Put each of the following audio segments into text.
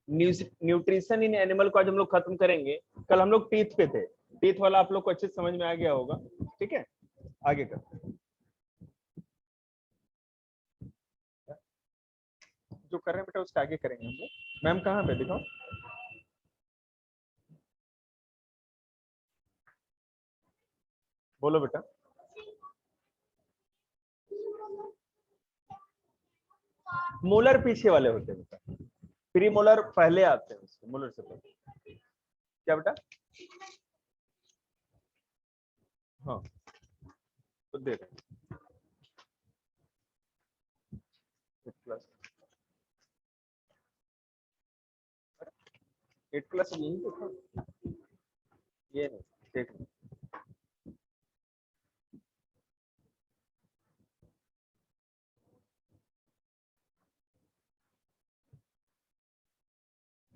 Nutrition in animal को आज हम लोग खत्म करेंगे। कल हम लोग टीथ पे थे, टीथ वाला आप लोग को अच्छे समझ में आ गया होगा। ठीक है, आगे कर, जो कर रहे हैं बेटा उसका आगे करेंगे हम लोग। मैम कहाँ पे दिखाओ, बोलो बेटा। मोलर पीछे वाले होते हैं बेटा, प्री मोलर पहले आते हैं उसके, मोलर से पहले। क्या बेटा? हाँ तो दे रहे 8 क्लास यही तो था, ये नहीं देख।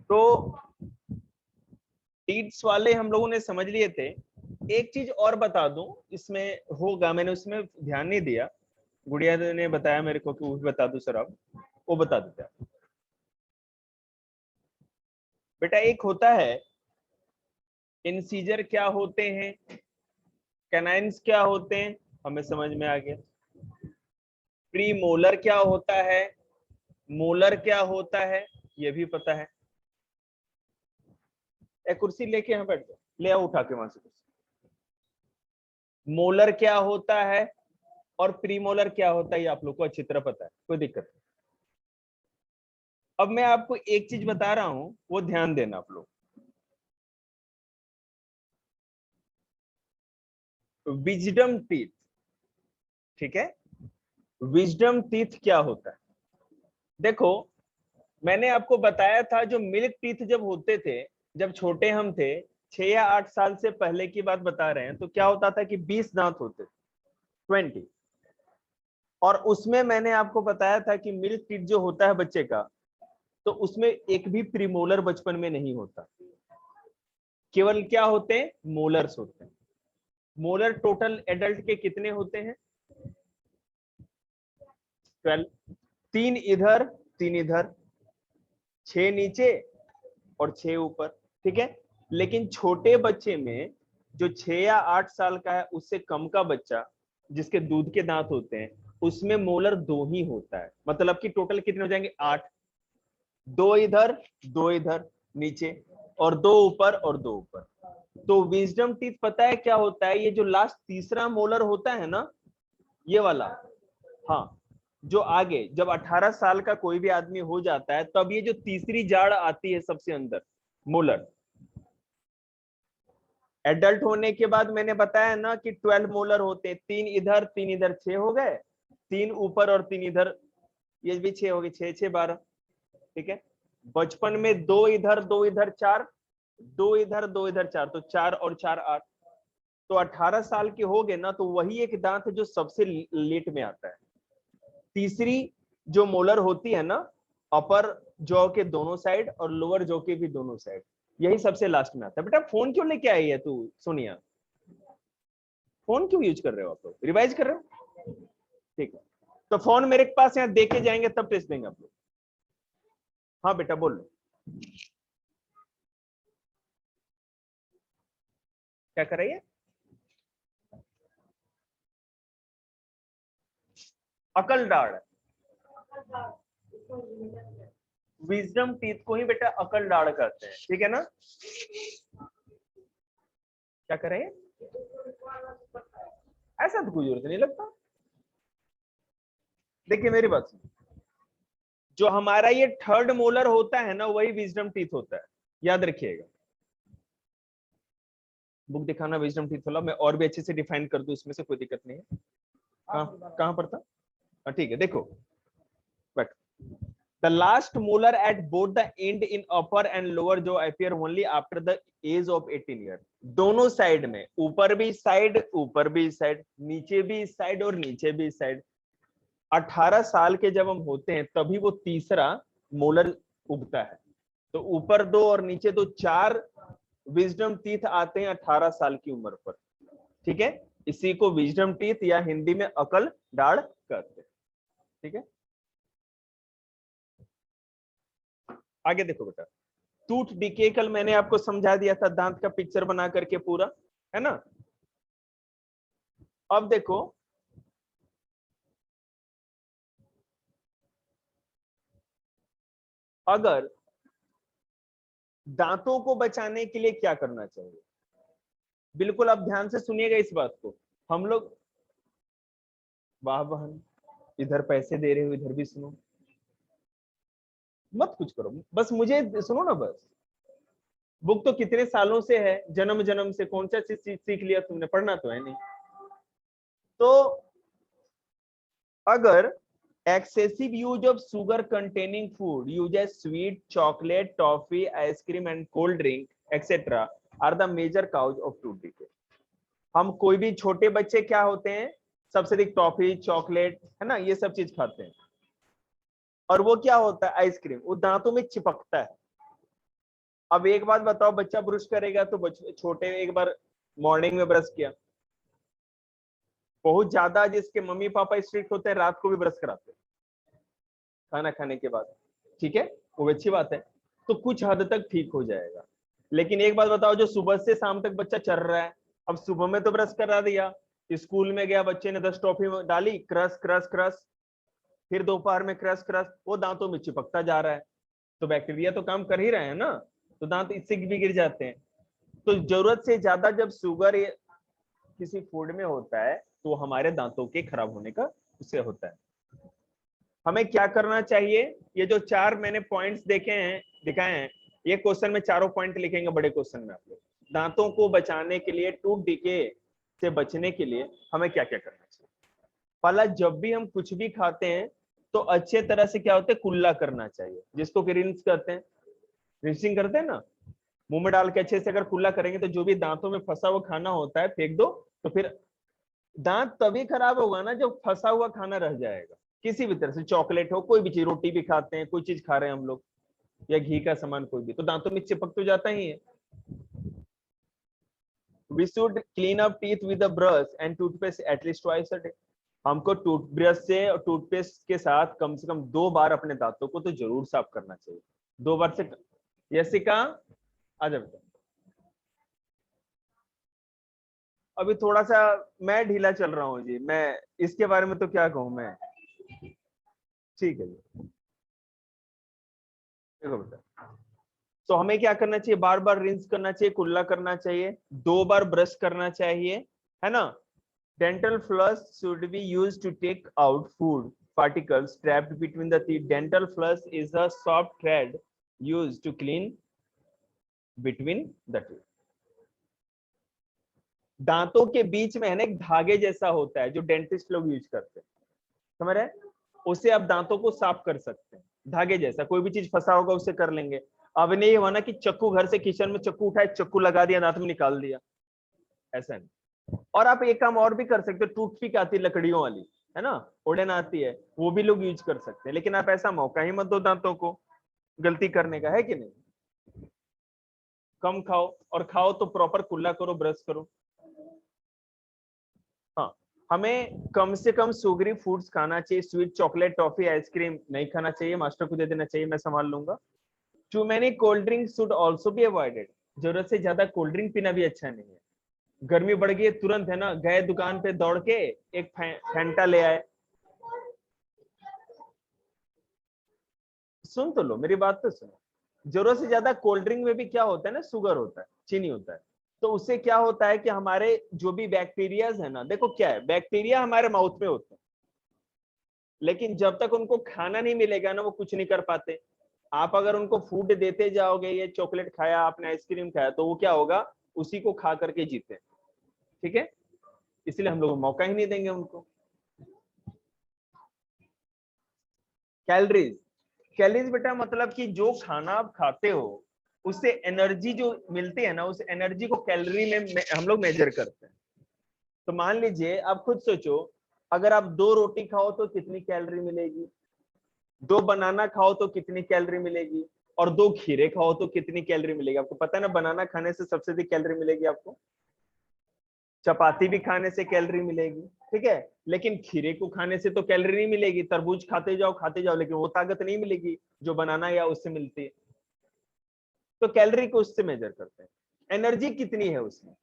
तो टीट्स वाले हम लोगों ने समझ लिए थे। एक चीज और बता दूं, इसमें होगा, मैंने उसमें ध्यान नहीं दिया, गुड़िया ने बताया मेरे को कि वो भी बता दूं सर, अब वो बता देते हैं बेटा। एक होता है इंसीजर क्या होते हैं, कैनाइन्स क्या होते हैं, हमें समझ में आ गया। प्री मोलर क्या होता है, मोलर क्या होता है, ये भी पता है। एक कुर्सी लेके यहाँ बैठ जाओ, ले आओ उठा के वहां से कुर्सी। मोलर क्या होता है और प्रीमोलर क्या होता है, ये आप लोग को अच्छी तरह पता है, कोई दिक्कत नहीं। अब मैं आपको एक चीज बता रहा हूं, वो ध्यान देना आप लोग। विजडम टीथ, ठीक है, विजडम टीथ क्या होता है? देखो, मैंने आपको बताया था जो मिल्क टीथ जब होते थे, जब छोटे हम थे, 6 या 8 साल से पहले की बात बता रहे हैं, तो क्या होता था कि 20 दांत होते थे, 20। और उसमें मैंने आपको बताया था कि मिल्क टीथ जो होता है बच्चे का, तो उसमें एक भी प्रीमोलर बचपन में नहीं होता, केवल क्या होते हैं, मोलर्स होते हैं। मोलर टोटल एडल्ट के कितने होते हैं? 12। 3 इधर 3 इधर, 6 नीचे और 6 ऊपर, ठीक है। लेकिन छोटे बच्चे में जो 6 या 8 साल का है, उससे कम का बच्चा जिसके दूध के दांत होते हैं, उसमें मोलर 2 ही होता है। मतलब कि टोटल कितने हो जाएंगे? 8। 2 इधर 2 इधर नीचे, और 2 ऊपर और 2 ऊपर। तो विजडम टीथ पता है क्या होता है? ये जो लास्ट तीसरा मोलर होता है ना, ये वाला, हाँ, जो आगे जब 18 साल का कोई भी आदमी हो जाता है, तब ये जो तीसरी जाड़ आती है सबसे अंदर, मोलर। एडल्ट होने के बाद मैंने बताया ना कि 12 मोलर होते हैं, 3 इधर 3 इधर, 6 हो गए, 3 ऊपर और 3 इधर, ये भी 6 हो गए, 6 6 12, ठीक है। बचपन में 2 इधर 2 इधर 4, 2 इधर 2 इधर 4, तो 4 और 4 8। तो 18 साल के हो गए ना, तो वही एक दांत है जो सबसे लेट में आता है। तीसरी जो मोलर होती है ना, अपर जॉ के दोनों साइड और लोअर जॉ के भी दोनों साइड, यही सबसे लास्ट में आता है। बेटा फोन क्यों लेके आई है तू सोनिया? फोन क्यों यूज कर रहे हो आप लोग? रिवाइज कर रहे हो? ठीक है, तो फोन मेरे पास यहाँ देके जाएंगे तब टेस्ट देंगे आप लोग। हाँ बेटा बोल, क्या कर रही है? अकल दाढ़, विजडम टीथ को ही बेटा अकल दाढ़ कहते हैं, ठीक है ना। क्या कर रहे हैं? ऐसा तो कोई जरूरत नहीं लगता। देखिए मेरी बात सुनो, जो हमारा ये थर्ड मोलर होता है ना, वही विजडम टीथ होता है, याद रखिएगा। बुक दिखाना विजडम टीथ वाला, मैं और भी अच्छे से डिफाइन कर दूं, इसमें से कोई दिक्कत नहीं है। कहां पर था? ठीक है, देखो, but the last molar at both the end in upper and lower jaw appear only after the age of 18 year। दोनों साइड में, ऊपर भी साइड, ऊपर भी साइड, नीचे भी साइड और नीचे भी साइड, 18 साल के जब हम होते हैं तभी वो तीसरा मोलर उगता है। तो ऊपर 2 और नीचे 2, 4 विजडम टीथ आते हैं 18 साल की उम्र पर, ठीक है। इसी को विजडम टीथ या हिंदी में अकल दाढ़ कहते हैं, ठीक है। आगे देखो बेटा, टूथ डिके कल मैंने आपको समझा दिया था, दांत का पिक्चर बना करके पूरा, है ना। अब देखो, अगर दांतों को बचाने के लिए क्या करना चाहिए, बिल्कुल आप ध्यान से सुनिएगा इस बात को। हम लोग, वाह बहन, इधर पैसे दे रहे हो इधर भी सुनो, मत कुछ करो, बस मुझे सुनो ना बस। बुक तो कितने सालों से है, जन्म जन्म से, कौन सा चीज सीख लिया तुमने, पढ़ना तो है नहीं। तो अगर excessive use of sugar containing food, use as sweet, chocolate, toffee, ice cream and cold drink etc are the major cause of tooth decay। हम कोई भी छोटे बच्चे क्या होते हैं, सबसे अधिक टॉफी, चॉकलेट, है ना, ये सब चीज खाते हैं। और वो क्या होता है, आइसक्रीम, वो दांतों में चिपकता है। अब एक बात बताओ, बच्चा ब्रश करेगा तो छोटे एक बार मॉर्निंग में ब्रश किया, बहुत ज्यादा जिसके मम्मी पापा स्ट्रिक्ट होते हैं रात को भी ब्रश कराते हैं खाना खाने के बाद, ठीक है, वो अच्छी बात है, तो कुछ हद तक ठीक हो जाएगा। लेकिन एक बात बताओ, जो सुबह से शाम तक बच्चा चल रहा है, अब सुबह में तो ब्रश करा दिया, स्कूल में गया, बच्चे ने 10 टॉफी डाली, क्रश क्रश क्रश, फिर दोपहर में क्रश क्रश, वो दांतों में चिपकता जा रहा है, तो बैक्टीरिया तो काम कर ही रहे हैं ना, तो दांत इससे भी गिर जाते हैं। तो जरूरत से ज्यादा जब शुगर किसी फूड में होता है तो हमारे दांतों के खराब होने का उससे होता है। हमें क्या करना चाहिए, ये जो 4 मैंने पॉइंट्स देखे हैं, दिखाए हैं, ये क्वेश्चन में चारों पॉइंट लिखेंगे बड़े क्वेश्चन में आप लोग। दांतों को बचाने के लिए, टूथ डिके से बचने के लिए हमें क्या क्या करना चाहिए। पहला, जब भी हम कुछ भी खाते हैं तो अच्छे तरह से क्या होता है, कुल्ला करना चाहिए, जिसको कि रिंस करते हैं, रिंसिंग करते हैं ना, मुंह में डाल के अच्छे से अगर कुल्ला करेंगे तो जो भी दांतों में फंसा हुआ खाना होता है फेंक दो, तो फिर दांत तभी खराब होगा ना जब फंसा हुआ खाना रह जाएगा, किसी भी तरह से, चॉकलेट हो, कोई भी चीज, रोटी भी खाते हैं, कोई चीज खा रहे हैं हम लोग, या घी का सामान कोई भी, तो दांतों में चिपक तो जाता ही है। We should clean up teeth with a brush and toothpaste at least twice a day। हमको टूथब्रश से और टूथपेस्ट के साथ कम से कम 2 बार अपने दांतों को तो जरूर साफ करना चाहिए, 2 बार से। यशिका, आ जा बेटा। अभी थोड़ा सा मैं ढीला चल रहा हूँ जी, मैं इसके बारे में तो क्या कहूँ मैं, ठीक है जी, देखो बेटा, तो हमें क्या करना चाहिए, बार बार रिंस करना चाहिए, कुल्ला करना चाहिए, 2 बार ब्रश करना चाहिए, है ना। Dental floss should be used to take out food particles trapped between the teeth। dental floss is a soft thread used to clean between the teeth। दांतों के बीच में है ना एक धागे जैसा होता है जो डेंटिस्ट लोग यूज करते हैं, समझ रहे हैं, उससे आप दांतों को साफ कर सकते हैं, धागे जैसा, कोई भी चीज फंसा होगा उससे कर लेंगे। अब नहीं हुआ ना कि चक्कू, घर से किचन में चक्कू उठाए, चक्कू लगा दिया, दांत में निकाल दिया, ऐसा नहीं। और आप एक काम और भी कर सकते हो, टूथपिक आती है लकड़ियों वाली, है ना, ओडन आती है, वो भी लोग यूज कर सकते हैं, लेकिन आप ऐसा मौका ही मत दो दांतों को गलती करने का, है कि नहीं। कम खाओ, और खाओ तो प्रॉपर कुल्ला करो, ब्रश करो। हाँ, हमें कम से कम सुगरी फूड्स खाना चाहिए, स्वीट, चॉकलेट, टॉफी, आइसक्रीम नहीं खाना चाहिए, मास्टर को दे देना चाहिए, मैं संभाल लूंगा। Too many cold drink should also be avoided. जरूरत से ज्यादा कोल्ड ड्रिंक पीना भी अच्छा नहीं है। गर्मी बढ़ गई, तुरंत है ना, गए दुकान पे दौड़ के एक फैंटा ले आए, सुन तो लो मेरी बात तो सुनो। जरूरत से ज्यादा कोल्ड ड्रिंक में भी क्या होता है ना, शुगर होता है, चीनी होता है, तो उससे क्या होता है कि हमारे जो भी बैक्टीरियाज है ना, देखो क्या है, बैक्टीरिया हमारे माउथ में होते हैं, लेकिन जब तक उनको खाना नहीं मिलेगा ना वो कुछ नहीं कर पाते। आप अगर उनको फूड देते जाओगे, ये चॉकलेट खाया आपने, आइसक्रीम खाया, तो वो क्या होगा, उसी को खा करके जीते, ठीक है, इसलिए हम लोग मौका ही नहीं देंगे उनको। कैलोरीज, कैलोरीज बेटा मतलब कि जो खाना आप खाते हो उससे एनर्जी जो मिलती है ना, उस एनर्जी को कैलोरी में हम लोग मेजर करते हैं। तो मान लीजिए आप खुद सोचो, अगर आप 2 रोटी खाओ तो कितनी कैलोरी मिलेगी, 2 बनाना खाओ तो कितनी कैलोरी मिलेगी, और 2 खीरे खाओ तो कितनी कैलोरी मिलेगी। आपको पता है ना, बनाना खाने से सबसे अधिक कैलोरी मिलेगी आपको, चपाती भी खाने से कैलोरी मिलेगी, ठीक है, लेकिन खीरे को खाने से तो कैलोरी नहीं मिलेगी, तरबूज खाते जाओ लेकिन वो ताकत नहीं मिलेगी जो बनाना या उससे मिलती है। तो कैलोरी को उससे मेजर करते हैं, एनर्जी कितनी है उसमें।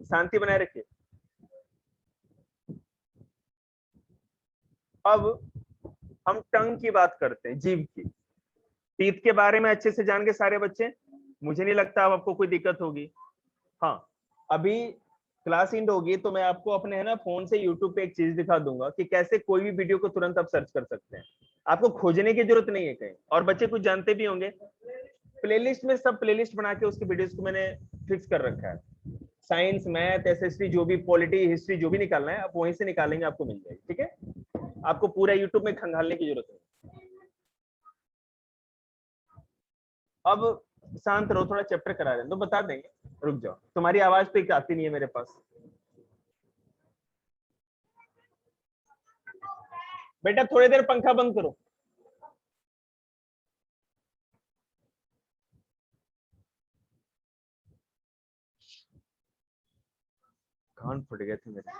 शांति बनाए रखिए। अब हम टंग की बात करते हैं, जीभ की। टीथ के बारे में अच्छे से जान के सारे बच्चे, मुझे नहीं लगता अब आपको कोई दिक्कत होगी। हाँ, अभी क्लास इंड होगी तो मैं आपको अपने है ना फोन से यूट्यूब पे एक चीज दिखा दूंगा कि कैसे कोई भी वीडियो को तुरंत आप सर्च कर सकते हैं, आपको खोजने की जरूरत नहीं है कहीं। और बच्चे कुछ जानते भी होंगे, प्लेलिस्ट में सब प्लेलिस्ट बना के उसके वीडियोस को मैंने फिक्स कर रखा है। साइंस, मैथ, एसएसटी, जो भी पॉलिटी, हिस्ट्री जो भी निकालना है आप वहीं से निकालेंगे, आपको मिल जाएगी। ठीक है, आपको पूरा यूट्यूब में खंगालने की जरूरत नहीं। अब शांत रहो, थोड़ा चैप्टर करा रहे हैं तो बता देंगे। रुक जाओ, तुम्हारी आवाज तो एक आती नहीं है मेरे पास। बेटा थोड़ी देर पंखा बंद करो। कान फट गए थे मेरे।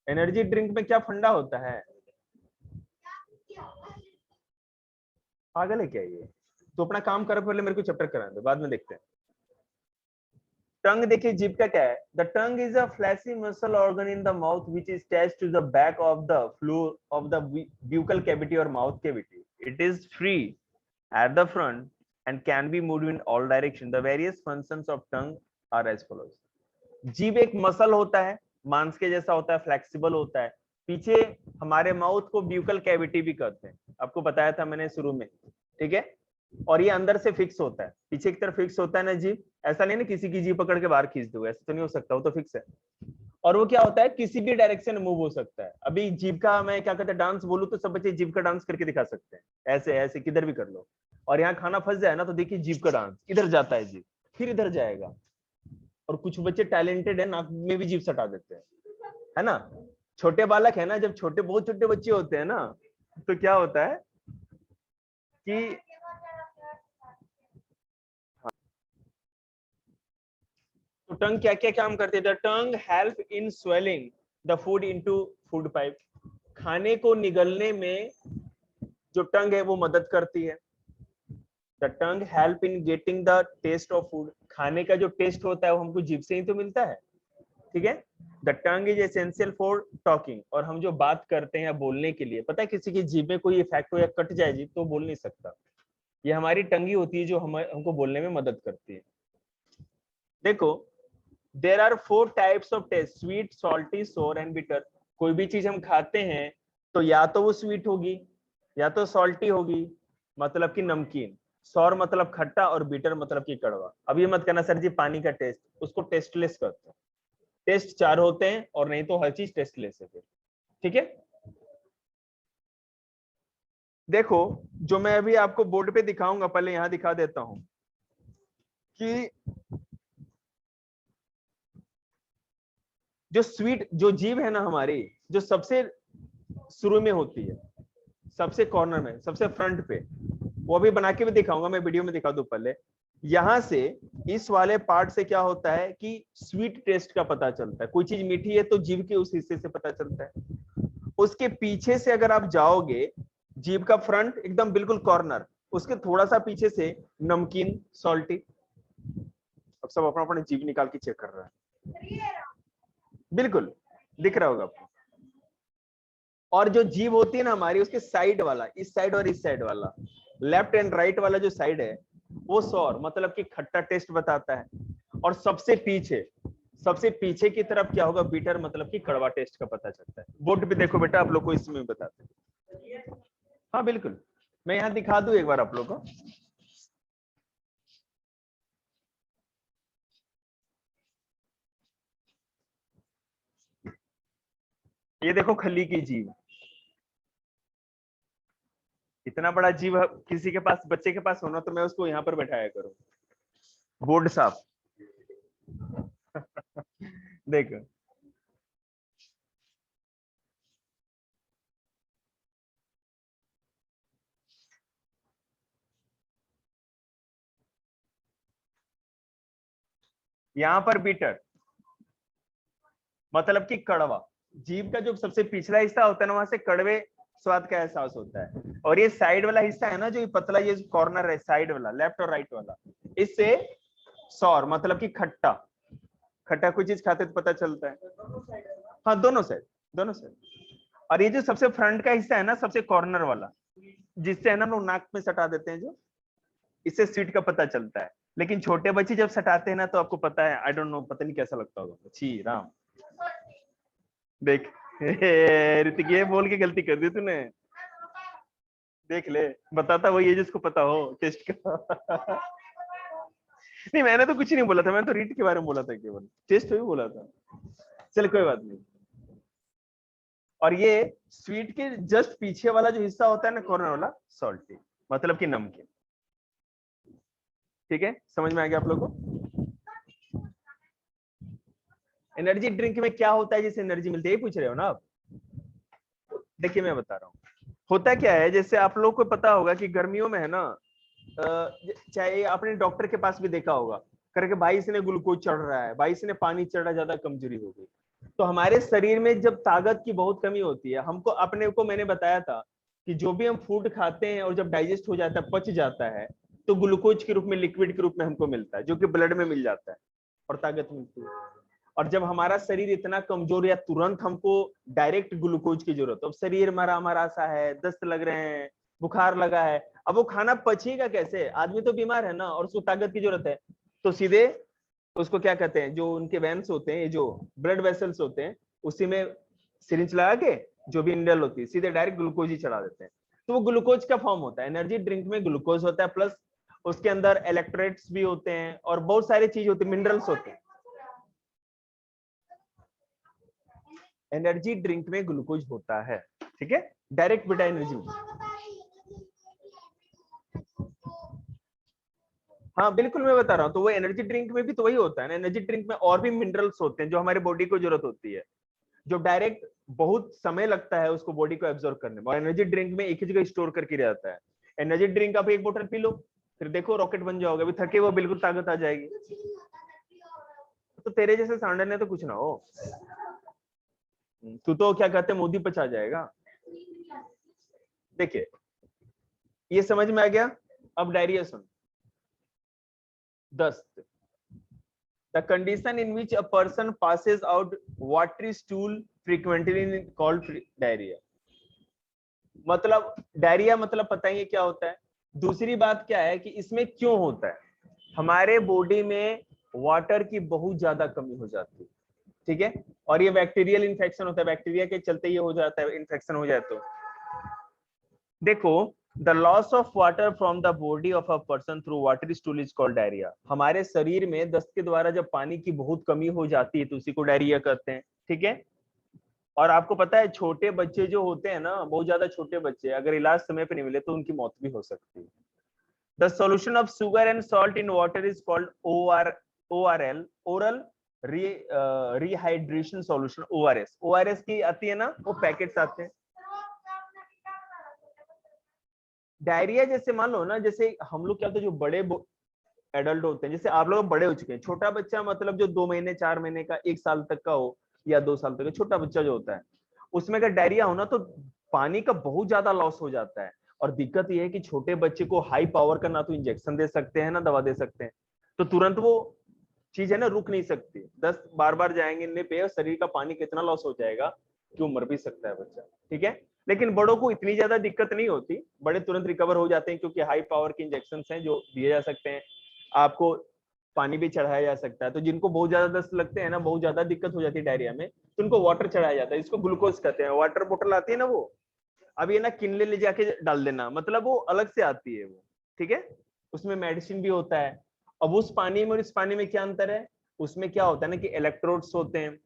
एनर्जी ड्रिंक में क्या फंडा होता है, पागल है क्या ये। तो अपना काम करो, पहले मेरे को चैप्टर करा दो, बाद में देखते हैं। टंग देखिए, जीभ का क्या है। The tongue is a fleshy muscle organ in the mouth which is attached to the back of the floor of the buccal cavity or mouth cavity. It is free at the front and can be moved in all directions. The various functions of tongue are as follows. जीभ एक muscle होता है, मांस के जैसा होता है, flexible होता है। पीछे हमारे माउथ को ब्यूकल कैविटी भी कहते हैं, आपको बताया था मैंने शुरू में। ठीक है, और ये अंदर से फिक्स होता है, पीछे की तरफ फिक्स होता है ना जीभ। ऐसा नहीं ना किसी की जीभ पकड़ के बाहर खींच दो, ऐसा तो नहीं हो सकता, वो तो फिक्स है। और वो क्या होता है, किसी भी डायरेक्शन में मूव हो सकता है। अभी जीभ का मैं क्या कहते हैं डांस बोलूं तो सब बच्चे जीभ का डांस करके दिखा सकते हैं, ऐसे ऐसे किधर भी कर लो। और यहाँ खाना फंस जाए ना तो देखिए जीभ का डांस, इधर जाता है जीभ, फिर इधर जाएगा। और कुछ बच्चे टैलेंटेड है, नाक में भी जीभ सटा देते हैं, है ना। छोटे बालक है ना, जब छोटे बहुत छोटे बच्चे होते हैं ना, तो क्या होता है कि तो टंग क्या क्या काम करती है। The tongue help in swelling the food into food pipe, खाने को निगलने में जो टंग है वो मदद करती है। The tongue help in getting the taste of food, खाने का जो टेस्ट होता है वो हमको जीभ से ही तो मिलता है। ठीक है, the tongue is essential for talking, और हम जो बात करते हैं बोलने के लिए, पता है किसी की जीभ में कोई इफेक्ट हो या कट जाए जीभ तो बोल नहीं सकता, ये हमारी टंगी होती है जो हमको बोलने में मदद करती है। देखो, there are 4 types of taste, sweet, salty, sour and bitter. कोई भी चीज हम खाते हैं तो या तो वो स्वीट होगी या तो सॉल्टी होगी, मतलब कि नमकीन, सौर मतलब खट्टा, और बिटर मतलब कि कड़वा। अब ये मत कहना सर जी पानी का टेस्ट, उसको टेस्टलेस कहते हैं। टेस्ट 4 होते हैं, और नहीं तो हर चीज टेस्टलेस है फिर। ठीक है, देखो जो मैं अभी आपको बोर्ड पे दिखाऊंगा, पहले यहां दिखा देता हूं कि जो स्वीट जो जीभ है ना हमारी, जो सबसे शुरू में होती है, सबसे कॉर्नर में, सबसे फ्रंट पे, वो भी बना के भी दिखाऊंगा मैं, वीडियो में दिखा दूं पहले। यहां से इस वाले पार्ट से क्या होता है कि स्वीट टेस्ट का पता चलता है, कोई चीज मीठी है तो जीभ के उस हिस्से से पता चलता है। उसके पीछे से अगर आप जाओगे, जीभ का फ्रंट एकदम बिल्कुल कॉर्नर, उसके थोड़ा सा पीछे से नमकीन, सॉल्टी। अब सब अपना अपना जीभ निकाल के चेक कर रहा है, बिल्कुल दिख रहा होगा आपको। और जो जीभ होती है ना हमारी, उसके साइड वाला, इस साइड और इस साइड वाला, लेफ्ट एंड राइट वाला जो साइड है वो सौर मतलब कि खट्टा टेस्ट बताता है। और सबसे पीछे की तरफ क्या होगा, बीटर मतलब कि कड़वा टेस्ट का पता चलता है। बोर्ड पे देखो बेटा, आप लोग को इसमें बताते हैं। हाँ बिल्कुल, मैं यहाँ दिखा दूं एक बार आप लोग को। ये देखो खली की जीभ, इतना बड़ा जीभ किसी के पास, बच्चे के पास होना तो मैं उसको यहाँ पर बैठाया करूँ। बोर्ड साफ देखो, यहाँ पर बिटर मतलब कि कड़वा। जीभ का जो सबसे पिछला हिस्सा होता है ना, वहां से कड़वे स्वाद का एहसास होता है। और ये साइड वाला हिस्सा है ना, जो ये पतला, ये कॉर्नर है साइड वाला, लेफ्ट और राइट वाला, इससे सौर मतलब कि खट्टा। खट्टा कोई चीज खाते तो पता चलता है। हाँ, दोनों साइड, दोनों साइड। और ये जो सबसे फ्रंट का हिस्सा है ना, सबसे कॉर्नर वाला, जिससे है ना लोग नाक में सटा देते हैं, जो इससे स्वीट का पता चलता है। लेकिन छोटे बच्चे जब सटाते हैं ना, तो आपको पता है, आई डोंट नो, पता नहीं कैसा लगता होगा। छी राम, देख ऋतिक, ये बोल के गलती कर दी तूने। देख ले, बताता वही है जिसको पता हो टेस्ट का। नहीं, मैंने तो कुछ नहीं बोला था, मैंने तो रीट के बारे में बोला था, केवल टेस्ट भी बोला था। चल कोई बात नहीं। और ये स्वीट के जस्ट पीछे वाला जो हिस्सा होता है ना, कॉर्नर वाला, सॉल्टी मतलब कि नमकीन। ठीक है, समझ में आ गया आप लोगों को? एनर्जी ड्रिंक में क्या होता है जिससे एनर्जी मिलती है, ये पूछ रहे हो ना आप? देखिए मैं बता रहा हूँ, होता क्या है, जैसे आप लोग को पता होगा कि गर्मियों में है ना, चाहे आपने डॉक्टर के पास भी देखा होगा, करके भाई इसने ग्लूकोज चढ़ रहा है, भाई इसने पानी चढ़ रहा, ज्यादा कमजोरी हो गई। तो हमारे शरीर में जब ताकत की बहुत कमी होती है, हमको अपने को मैंने बताया था कि जो भी हम फूड खाते हैं और जब डाइजेस्ट हो जाता है, पच जाता है, तो ग्लूकोज के रूप में, लिक्विड के रूप में हमको मिलता है, जो कि ब्लड में मिल जाता है और ताकत मिलती है। और जब हमारा शरीर इतना कमजोर या तुरंत हमको डायरेक्ट ग्लूकोज की जरूरत, अब शरीर मरा मरा सा है, दस्त लग रहे हैं, बुखार लगा है, अब वो खाना पचेगा कैसे? आदमी तो बीमार है ना, और उसको ताकत की जरूरत है। तो सीधे उसको क्या कहते हैं, जो उनके वेन्स होते हैं, जो ब्लड वेसल्स होते हैं, उसी में सिरिंज लगा के जो भी इंडल होती है, सीधे डायरेक्ट ग्लूकोज ही चढ़ा देते हैं। तो वो ग्लूकोज का फॉर्म होता है। एनर्जी ड्रिंक में ग्लूकोज होता है, प्लस उसके अंदर इलेक्ट्रोलाइट्स भी होते हैं और बहुत सारी चीज होती है, मिनरल्स होते हैं। एनर्जी ड्रिंक में ग्लूकोज होता है, ठीक है, डायरेक्ट बेटा एनर्जी। हाँ बिल्कुल, मैं बता रहा हूँ, तो वो एनर्जी ड्रिंक में भी तो वही होता है ना। एनर्जी ड्रिंक में और भी मिनरल्स होते हैं जो हमारे बॉडी को जरूरत होती है, जो डायरेक्ट बहुत समय लगता है उसको बॉडी को एब्जॉर्ब करने में, और एनर्जी ड्रिंक में एक ही जगह स्टोर करके रहता है। एनर्जी ड्रिंक आप एक बोतल पी लो, फिर देखो रॉकेट बन जाओगे, अभी थके वो बिल्कुल ताकत आ जाएगी। तो तेरे जैसे सांडे ने तो कुछ ना हो, तू तो क्या कहते हैं, मोदी पचा जाएगा। देखिए ये समझ में आ गया। अब डायरिया सुन। दस्त, the condition in which a person passes out watery stool frequently called diarrhea। मतलब डायरिया मतलब पता ही है क्या होता है। दूसरी बात क्या है कि इसमें क्यों होता है, हमारे बॉडी में वाटर की बहुत ज्यादा कमी हो जाती है, ठीक है, और ये बैक्टीरियल इन्फेक्शन होता है, बैक्टीरिया के चलते ये हो जाता है, इन्फेक्शन हो जाए तो। देखो, the loss of water from the body of a person through watery stool is called diarrhea। हमारे शरीर में दस्त के द्वारा जब पानी की बहुत कमी हो जाती है तो उसी को डायरिया कहते हैं, ठीक है। और आपको पता है छोटे बच्चे जो होते हैं ना, बहुत ज्यादा छोटे बच्चे, अगर इलाज समय पे नहीं मिले तो उनकी मौत भी हो सकती है। The solution of sugar and salt in water is called ORL, oral rehydration solution, ORS। ORS की आती है ना, वो पैकेट्स आते हैं। डायरिया जैसे मान लो ना, जैसे हम लोग क्या होता है, जो बड़े एडल्ट होते हैं, जैसे आप लोग बड़े हो चुके हैं, छोटा बच्चा मतलब जो 2 महीने 4 महीने का, 1 साल तक का हो या 2 साल तक का छोटा बच्चा जो होता है, उसमें अगर डायरिया हो ना, तो पानी का बहुत ज्यादा लॉस हो जाता है। और दिक्कत यह है कि छोटे बच्चे को हाई पावर का ना तो इंजेक्शन दे सकते हैं ना दवा दे सकते हैं, तो तुरंत वो चीज है ना रुक नहीं सकती। 10 बार बार जाएंगे इनमें पे, शरीर का पानी कितना लॉस हो जाएगा कि वो मर भी सकता है बच्चा, ठीक है। लेकिन बड़ों को इतनी ज्यादा दिक्कत नहीं होती, बड़े तुरंत रिकवर हो जाते हैं, क्योंकि हाई पावर के इंजेक्शन हैं जो दिए जा सकते हैं, आपको पानी भी चढ़ाया जा सकता है। तो जिनको बहुत ज्यादा दस्त लगते हैं ना, बहुत ज्यादा दिक्कत हो जाती है डायरिया में, तो उनको वाटर चढ़ाया जाता है, इसको ग्लूकोज कहते हैं। वाटर बोतल आती है ना, वो अब ये ना किनले ले जाके डाल देना, मतलब वो अलग से आती है वो, ठीक है, उसमें मेडिसिन भी होता है। अब उस पानी में और इस पानी में क्या अंतर है, उसमें क्या होता है ना कि इलेक्ट्रोड्स होते हैं,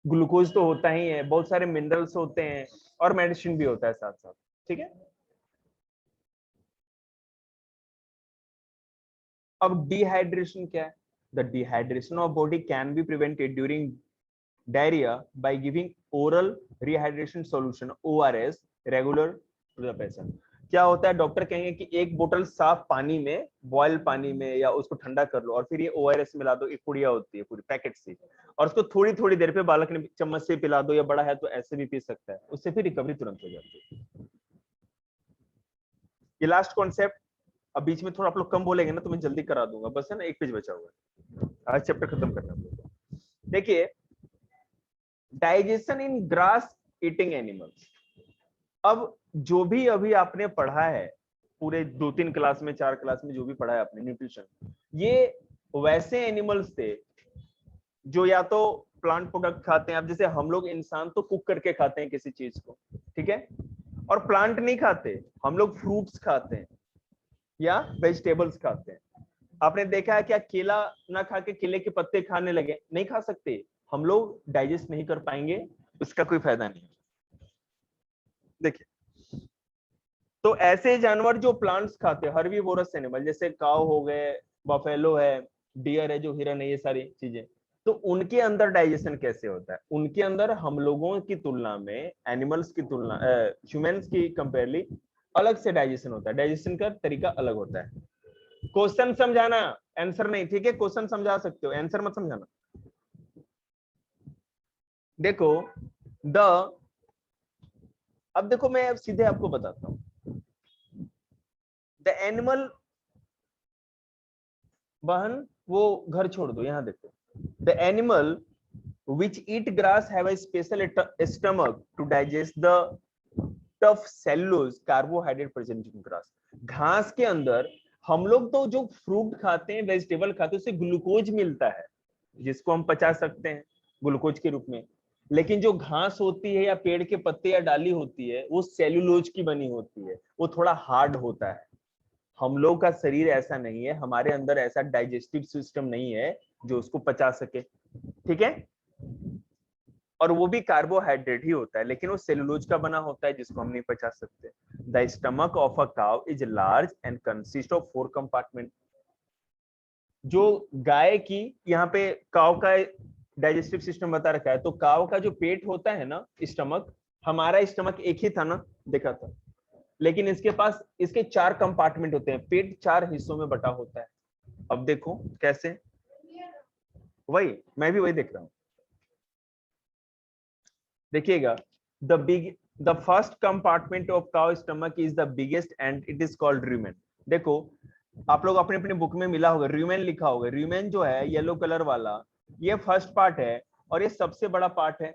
ग्लूकोज तो होता ही है, बहुत सारे मिनरल्स होते हैं, और मेडिसिन भी होता है साथ साथ, ठीक है। अब डिहाइड्रेशन क्या है? The dehydration of body can be prevented during diarrhoea by giving oral rehydration solution, ORS, regular to the patient. क्या होता है, डॉक्टर कहेंगे कि एक बोतल साफ पानी में, बॉयल पानी में या उसको ठंडा कर लो और फिर ये ORS मिला दो, एक पुड़िया होती है पूरी पैकेट सी, और उसको थोड़ी थोड़ी देर पे बालक ने चम्मच से पिला दो, या बड़ा है तो ऐसे भी पी सकता है, उससे फिर रिकवरी तुरंत हो जाती है। ये लास्ट कॉन्सेप्ट, अब बीच में थोड़ा आप लोग कम बोलेंगे ना तो मैं जल्दी करा दूंगा, बस है ना, एक पेज बचा हुआ है, आज चैप्टर खत्म करना होगा। देखिए, डाइजेशन इन ग्रास ईटिंग एनिमल्स। अब जो भी अभी आपने पढ़ा है पूरे 2-3 क्लास में, 4 क्लास में जो भी पढ़ा है आपने न्यूट्रिशन, ये वैसे एनिमल्स थे जो या तो प्लांट प्रोडक्ट खाते हैं, अब जैसे हम लोग इंसान तो कुक करके खाते हैं किसी चीज को, ठीक है, और प्लांट नहीं खाते, हम लोग फ्रूट्स खाते हैं या वेजिटेबल्स खाते हैं। आपने देखा है क्या केला ना खा के केले के पत्ते खाने लगे? नहीं खा सकते, हम लोग डाइजेस्ट नहीं कर पाएंगे, उसका कोई फायदा नहीं। देखिए, तो ऐसे जानवर जो प्लांट्स खाते हैं, हर्बीवोरस एनिमल, जैसे काऊ हो गए, बफेलो है, डियर है जो हिरन है, ये सारी चीजें, तो उनके अंदर डाइजेशन कैसे होता है? उनके अंदर हम लोगों की तुलना में, एनिमल्स की तुलना, ह्यूमंस की कंपेयरली अलग से डाइजेशन होता है, डाइजेशन का तरीका अलग होता है। क्वेश्चन समझाना, आंसर नहीं, ठीक है, क्वेश्चन समझा सकते हो, आंसर मत समझाना। देखो द, अब देखो मैं अब सीधे आपको बताता हूं, द एनिमल, बहन वो घर छोड़ दो, यहां देखो, the animal which eat grass have a special stomach to digest the tough cellulose carbohydrate present in grass। घास के अंदर हम लोग तो जो फ्रूट खाते हैं, वेजिटेबल खाते हैं, उससे ग्लूकोज मिलता है जिसको हम पचा सकते हैं ग्लूकोज के रूप में, लेकिन जो घास होती है या पेड़ के पत्ते या डाली होती है वो सेल्यूलोज की बनी होती है, वो थोड़ा हार्ड होता है। हम लोग का शरीर ऐसा नहीं है, हमारे अंदर ऐसा डाइजेस्टिव सिस्टम नहीं है जो उसको पचा सके, ठीक है, और वो भी कार्बोहाइड्रेट ही होता है, लेकिन वो सेलुलोज का बना होता है जिसको हम नहीं पचा सकते। The stomach of a cow is large and consist of 4 compartment. जो गाय की, यहाँ पे काउ का डाइजेस्टिव सिस्टम बता रखा है, तो काउ का जो पेट होता है ना, स्टमक, हमारा स्टमक एक ही था ना, देखा था, लेकिन इसके पास इसके 4 कंपार्टमेंट होते हैं, पेट 4 हिस्सों में बटा होता है। अब देखो कैसे, वही मैं भी वही देख रहा हूं, देखिएगा, the first compartment of cow stomach is the biggest and it is called rumen. देखो आप लोग अपने अपने बुक में मिला होगा, रूमेन लिखा होगा, रूमेन जो है येलो कलर वाला, ये फर्स्ट पार्ट है और ये सबसे बड़ा पार्ट है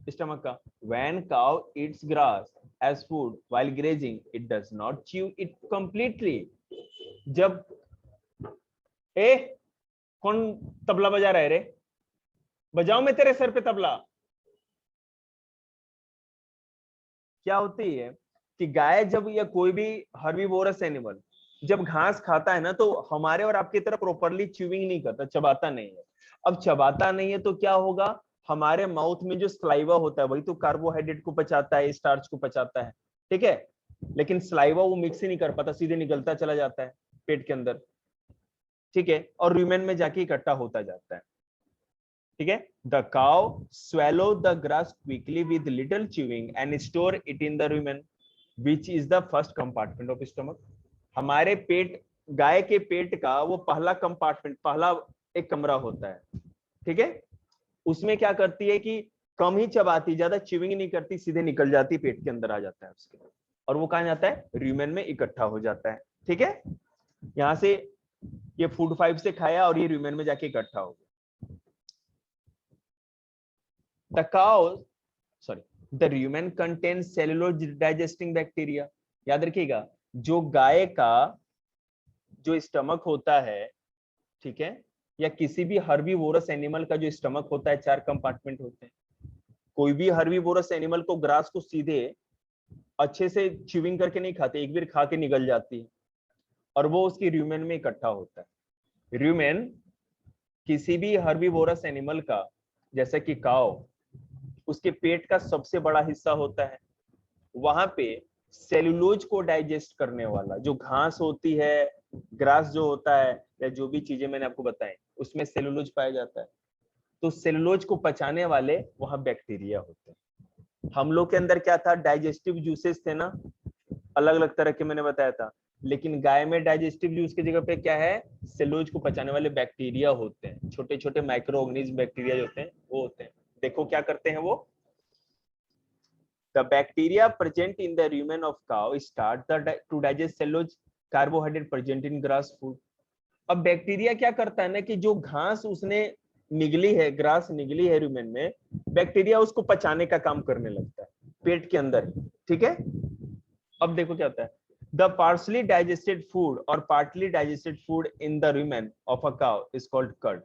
स्टमक का। When cow eats grass as food while grazing it does not chew it completely. जब, ए कौन तबला बजा रहा है रे, बजाओ मैं तेरे सर पे तबला। क्या होती है कि गाय जब, या कोई भी हर्बीवोरस एनिमल जब घास खाता है ना, तो हमारे और आपकी तरह प्रॉपरली च्यूइंग नहीं करता, चबाता नहीं है। अब चबाता नहीं है तो क्या होगा, हमारे माउथ में जो स्लाइवा होता है वही तो कार्बोहाइड्रेट को पचाता है, स्टार्च को पचाता है, ठीक है, लेकिन स्लाइवा वो मिक्स ही नहीं कर पाता, सीधे निकलता चला जाता है पेट के अंदर, ठीक है, और रूमेन में जाके इकट्ठा होता जाता है, ठीक है। The cow swallow the grass quickly with little chewing and store it in the rumen which is the first compartment of stomach। हमारे पेट, गाय के पेट का वो पहला कंपार्टमेंट, पहला एक कमरा होता है, ठीक है, उसमें क्या करती है कि कम ही चबाती, ज्यादा च्यूइंग नहीं करती, सीधे निकल जाती, पेट के अंदर आ जाता है उसके, और वो कहां जाता है, रूमेन में इकट्ठा हो जाता है, ठीक है। यहां से ये फूड फाइव से खाया और ये रूमेन में जाके इकट्ठा हो गया। The cow, sorry, the rumen contains cellulose digesting bacteria। याद रखिएगा, जो गाय का जो स्टमक होता है, ठीक है, या किसी भी हर्बीवोरस एनिमल का जो स्टमक होता है, 4 कंपार्टमेंट होते हैं। कोई भी हर्बीवोरस एनिमल को ग्रास को सीधे अच्छे से च्यूइंग करके नहीं खाते, एक बार खा के निकल जाती है और वो उसकी रूमेन में इकट्ठा होता है। रूमेन किसी भी हर्बीवोरस एनिमल का, जैसे कि काऊ, उसके पेट का सबसे बड़ा हिस्सा होता है, वहां पे सेलुलोज को डाइजेस्ट करने वाला जो घास होती है, ग्रास जो होता है, या जो भी चीजें मैंने आपको बताई, उसमें सेलुलोज पाया जाता है, तो सेलुलोज को पचाने वाले वहां बैक्टीरिया होते हैं। हम लोग के अंदर क्या था, डाइजेस्टिव जूसेस थे ना, अलग अलग तरह के मैंने बताया था। लेकिन गाय में डाइजेस्टिवली उसकी जगह पे क्या है, सेलुलोज को पचाने वाले बैक्टीरिया होते हैं, छोटे छोटे माइक्रो ऑर्गेनिज्म बैक्टीरिया जो होते हैं वो होते हैं। देखो क्या करते हैं वो, the bacteria present in the rumen of cow start to digest cellulose carbohydrate present in grass food। अब बैक्टीरिया क्या करता है ना कि जो घास उसने निगली है, ग्रास निगली है रूमेन में, बैक्टीरिया उसको पचाने का काम करने लगता है पेट के अंदर ही, ठीक है। अब देखो क्या होता है, द पार्शली डाइजेस्टेड फूड और partly digested food in the rumen of a cow is called curd.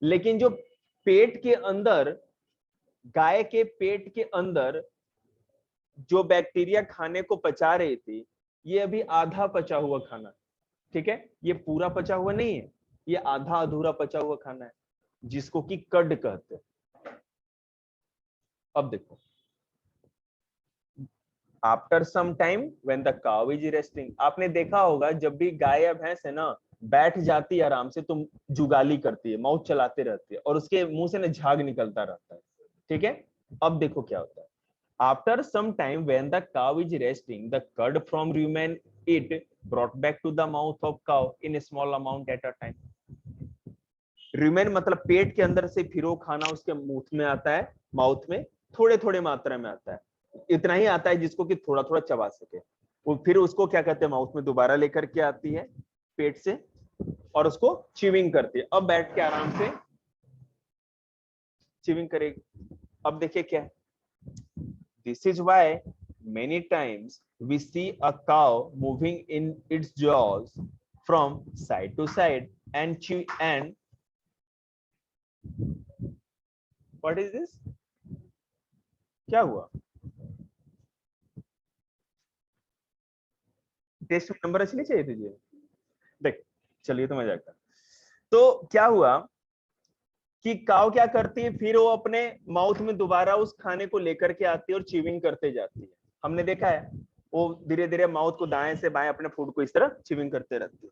लेकिन जो पेट के अंदर, गाय के पेट के अंदर जो बैक्टीरिया खाने को पचा रही थी, ये अभी आधा पचा हुआ खाना, ठीक है, ये पूरा पचा हुआ नहीं है, ये आधा अधूरा पचा हुआ खाना है, जिसको कि कर्ड कहते हैं। अब देखो, after some time when the cow is resting, आपने देखा होगा जब भी गाय या भैंस है ना बैठ जाती है आराम से, तो जुगाली करती है, माउथ चलाते रहती है और उसके मुंह से ना झाग निकलता रहता है, ठीक है। अब देखो क्या होता है, after some time when the cow is resting the curd from rumen it brought back to the mouth of cow in a small amount at a time। rumen मतलब पेट के अंदर से फिर वो खाना उसके मुंह में आता है, माउथ में थोड़े थोड़े मात्रा में आता है, इतना ही आता है जिसको कि थोड़ा थोड़ा चबा सके। वो फिर उसको क्या कहते हैं, माउथ में दोबारा लेकर के आती है पेट से और उसको च्यूइंग करती है। अब बैठ के आराम से च्यूइंग करेगी। अब देखिए क्या, this is why many times we see a cow moving in its jaws from side to side and chew and what is this, क्या हुआ, टेस्ट में नंबर अच्छी नहीं चाहिए तुझे, देख चलिए तो मजाक कर। तो क्या हुआ कि काव क्या करती है, फिर वो अपने माउथ में दोबारा उस खाने को लेकर के आती है और च्यूइंग करते जाती है। हमने देखा है वो धीरे धीरे माउथ को दाएं से बाएं अपने फूड को इस तरह च्यूइंग करते रहती है।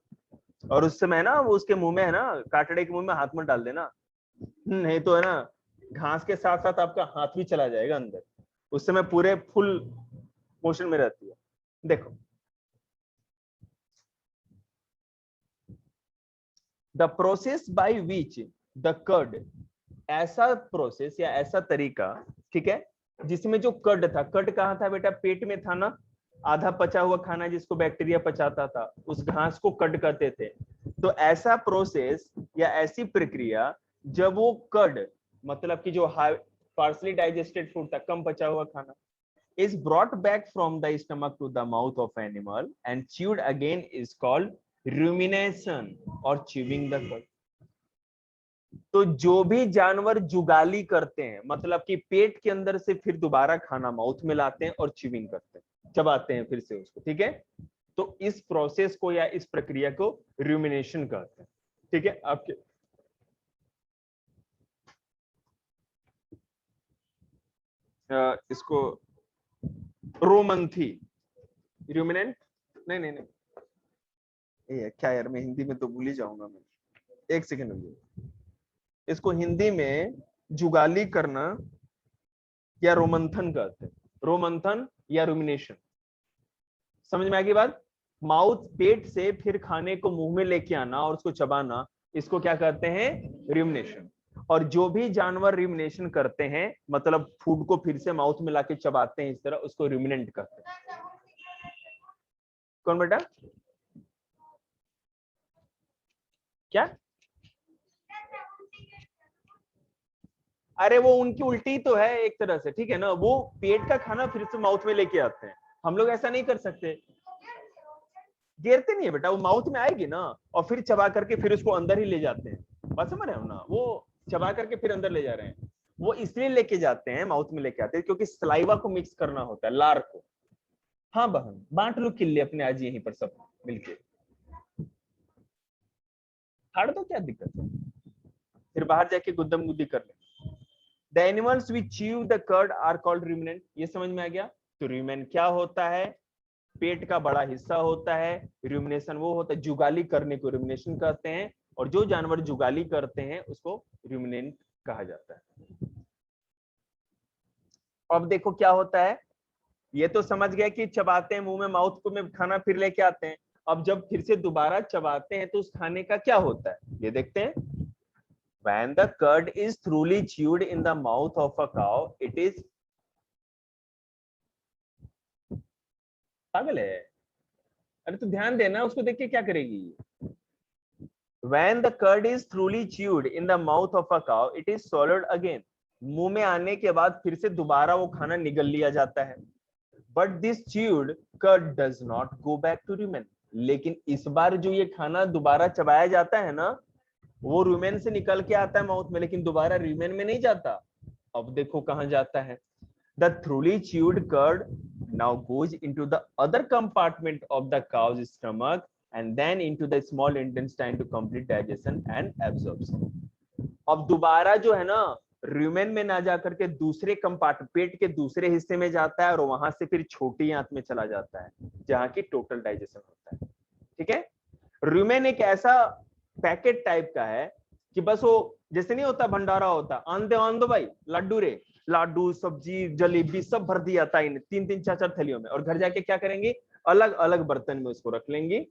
और उस समय ना वो उसके मुंह में है ना, काटड़े के मुंह में हाथ मत डाल देना, नहीं तो है ना घास के साथ साथ आपका हाथ भी चला जाएगा अंदर। उस समय पूरे फुल मोशन में रहती है। देखो, the process by which the curd, ऐसा प्रोसेस या ऐसा तरीका, ठीक है, जिसमें जो कर्ड था, कर्ड कहाँ था बेटा, पेट में था ना, आधा पचा हुआ खाना जिसको बैक्टीरिया पचाता था, उस घास को कर्ड कहते थे। तो ऐसा प्रोसेस या ऐसी प्रक्रिया जब वो कर्ड मतलब कि जो पार्सली डाइजेस्टेड फूड था, कम पचा हुआ खाना, is brought back from the stomach to the mouth of animal and chewed again is called rumination or chewing the cud। तो जो भी जानवर जुगाली करते हैं, मतलब कि पेट के अंदर से फिर दोबारा खाना माउथ में लाते हैं और च्यूइंग करते हैं, चबाते हैं फिर से उसको, ठीक है, तो इस प्रोसेस को या इस प्रक्रिया को रूमिनेशन कहते हैं, ठीक है। आपके इसको रोमंथी, रूमिनेंट, नहीं नहीं नहीं, ये क्या यार, मैं हिंदी में तो भूल ही जाऊंगा मैं, एक सेकेंड रुकिए। इसको हिंदी में जुगाली करना या रोमंथन कहते हैं, रोमंथन या रूमिनेशन। समझ में आ गई बात, माउथ पेट से फिर खाने को मुंह में लेके आना और उसको चबाना, इसको क्या कहते हैं, रूमिनेशन। और जो भी जानवर रूमिनेशन करते हैं, मतलब फूड को फिर से माउथ में लाके चबाते हैं इस तरह, उसको रूमिनेंट कहते हैं। कौन बेटा, क्या, अरे वो उनकी उल्टी तो है एक तरह से, ठीक है ना, वो पेट का खाना फिर से माउथ में लेके आते हैं, हम लोग ऐसा नहीं कर सकते, गिरते नहीं है बेटा, वो माउथ में आएगी ना और फिर चबा करके फिर उसको अंदर ही ले जाते हैं, बात समझ रहे हो ना, वो चबा करके फिर अंदर ले जा रहे हैं, वो इसलिए लेके जाते हैं, माउथ में लेके आते हैं क्योंकि सलाइवा को मिक्स करना होता है, लार को। हाँ बहन, बांट लो किले अपने आज यहीं पर सब मिलके, फाड़ दो, क्या दिक्कत है, फिर बाहर जाके गुद्दम गुद्दी कर ले। The animals which chew the curd are called ruminant। ये समझ में आ गया। तो ruminant क्या होता है, पेट का बड़ा हिस्सा होता है, rumination वो होता है जुगाली करने को rumination कहते हैं, और जो जानवर जुगाली करते हैं उसको ruminant कहा जाता है। अब देखो क्या होता है, ये तो समझ गया कि चबाते हैं मुंह में, माउथ को में खाना फिर लेके आते हैं। अब जब फिर से दोबारा चबाते हैं तो उस खाने का क्या होता है, ये देखते हैं। When the curd is thoroughly chewed in the mouth of a cow, it is पागल है। अरे तो ध्यान देना, उसको देख के क्या करेगी। When the curd is thoroughly chewed in the mouth of a cow, it is swallowed again. मुंह में आने के बाद फिर से दोबारा वो खाना निगल लिया जाता है। But this chewed curd does not go back to rumen. लेकिन इस बार जो ये खाना दोबारा चबाया जाता है ना, वो रूमेन से निकल के आता है माउथ में, लेकिन दोबारा रूमेन में नहीं जाता। अब देखो कहां जाता है। The thoroughly chewed curd now goes into the other compartment of the cow's stomach and then into the small intestine to complete digestion and absorption. अब दोबारा जो है ना, रूमेन में ना जाकर के दूसरे कंपार्टमेंट, पेट के दूसरे हिस्से में जाता है और वहां से फिर छोटी आंत में चला जाता है जहां की टोटल डाइजेशन होता है। ठीक है। रूमेन एक ऐसा पैकेट टाइप का है कि बस वो जैसे नहीं होता भंडारा होता, आन दो भाई लड्डू रे, लाडू सब्जी जलेबी सब भर दिया था इन 3-3 4-4 थैलियों में, और घर जाके क्या करेंगे, अलग अलग बर्तन में उसको रख लेंगे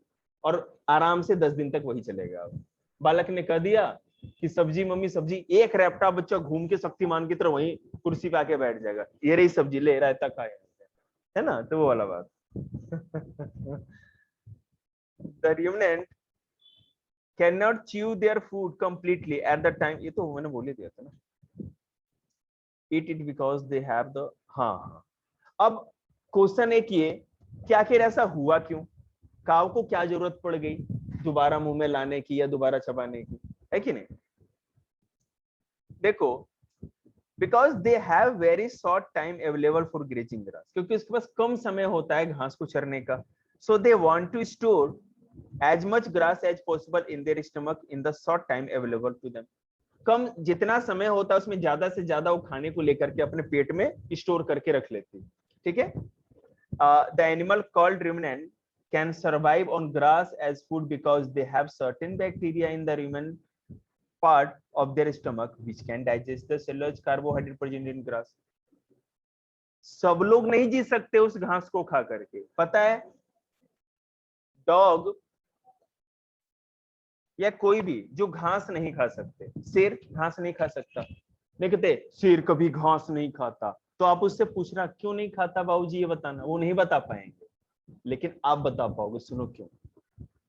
और आराम से 10 दिन तक वही चलेगा। बालक ने कह दिया कि सब्जी मम्मी सब्जी, एक रैपटा बच्चा घूम के शक्तिमान की तरह वहीं कुर्सी पे आके बैठ जाएगा, ये रही सब्जी ले रायता खाए, है ना, तो वो वाला बात। The ruminant cannot chew their food completely at the time, ये तो मैंने बोल ही दिया था ना, eat it because they have the, हाँ। अब क्वेश्चन एक ये कि आखिर ऐसा हुआ क्यों, काव को क्या जरूरत पड़ गई दोबारा मुंह में लाने की या दोबारा चबाने की, है कि नहीं। देखो, because they have very short time available for grazing grass, क्योंकि उसके पास कम समय होता है घास को चरने का। So they want to store as much grass as possible in their stomach in the short time available to them. कम जितना समय होता है उसमें ज्यादा से ज्यादा वो खाने को लेकर के अपने पेट में स्टोर करके रख लेती है। ठीक है। The animal called ruminant can survive on grass as food because they have certain bacteria in the rumen part of their stomach which can digest the cellulose carbohydrate present in grass. सब लोग नहीं जी सकते उस घास को खा करके, पता है। डॉग या कोई भी जो घास नहीं खा सकते, शेर घास नहीं खा सकता, नहीं कहते शेर कभी घास नहीं खाता, तो आप उससे पूछना क्यों नहीं खाता बाबूजी, ये बताना, वो नहीं बता पाएंगे, लेकिन आप बता पाओगे। सुनो क्यों,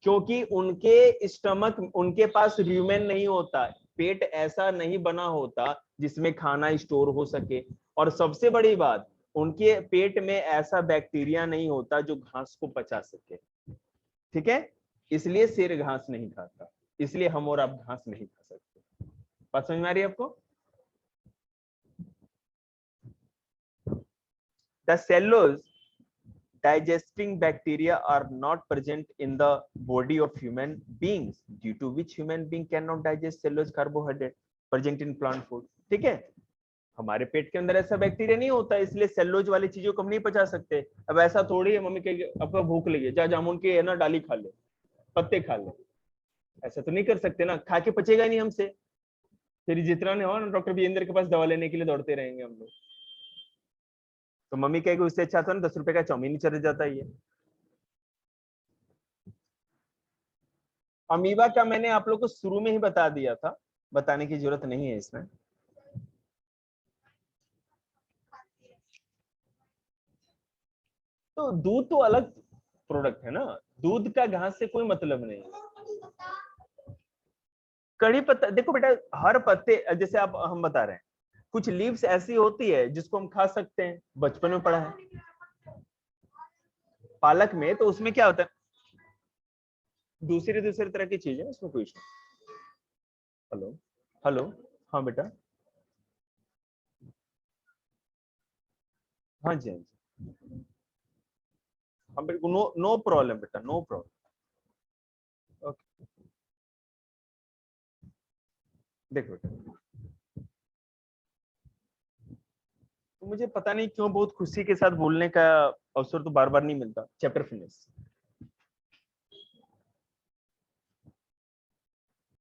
क्योंकि उनके स्टमक, उनके पास रूमेन नहीं होता, पेट ऐसा नहीं बना होता जिसमें खाना स्टोर हो सके, और सबसे बड़ी बात, उनके पेट में ऐसा बैक्टीरिया नहीं होता जो घास को पचा सके। ठीक है, इसलिए शेर घास नहीं खाता, इसलिए हम और आप घास नहीं खा सकते। बात समझ में आ रही है आपको। The cellulose digesting bacteria are not present in the body of human beings, due to which human being cannot digest cellulose carbohydrate present in plant food. ठीक है, हमारे पेट के अंदर ऐसा बैक्टीरिया नहीं होता, इसलिए सेल्यूलोज वाली चीजों को हम नहीं पचा सकते। अब ऐसा थोड़ी है मम्मी कहेगी आपको भूख लगी है, जा जामुन के है ना डाली खा ले, पत्ते खा ले, ऐसा तो नहीं कर सकते ना, खा के पचेगा नहीं हमसे, फिर जितना नहीं हो ना डॉक्टर बीरेंद्र के पास दवा लेने के लिए दौड़ते रहेंगे हम लोग। तो मम्मी कहेगी उससे अच्छा था ना 10 रुपए का चाउमीन ही चल जाता है। ये अमीबा का मैंने आप लोग को शुरू में ही बता दिया था, बताने की जरूरत नहीं है इसमें। तो दूध तो अलग प्रोडक्ट है ना, दूध का घास से कोई मतलब नहीं। कड़ी पत्ता देखो बेटा, हर पत्ते जैसे आप हम बता रहे हैं, कुछ लीव्स ऐसी होती है जिसको हम खा सकते हैं, बचपन में पढ़ा है पालक में, तो उसमें क्या होता है, दूसरी तरह की चीज है, उसमें कोई इशू। हेलो हेलो, हाँ बेटा, हाँ जी हाँ जी, हाँ बिल्कुल, नो नो प्रॉब्लम बेटा, नो प्रॉब्लम। ओके, देखो बेटा, तो मुझे पता नहीं क्यों बहुत खुशी के साथ बोलने का अवसर तो बार बार नहीं मिलता। Chapter finish,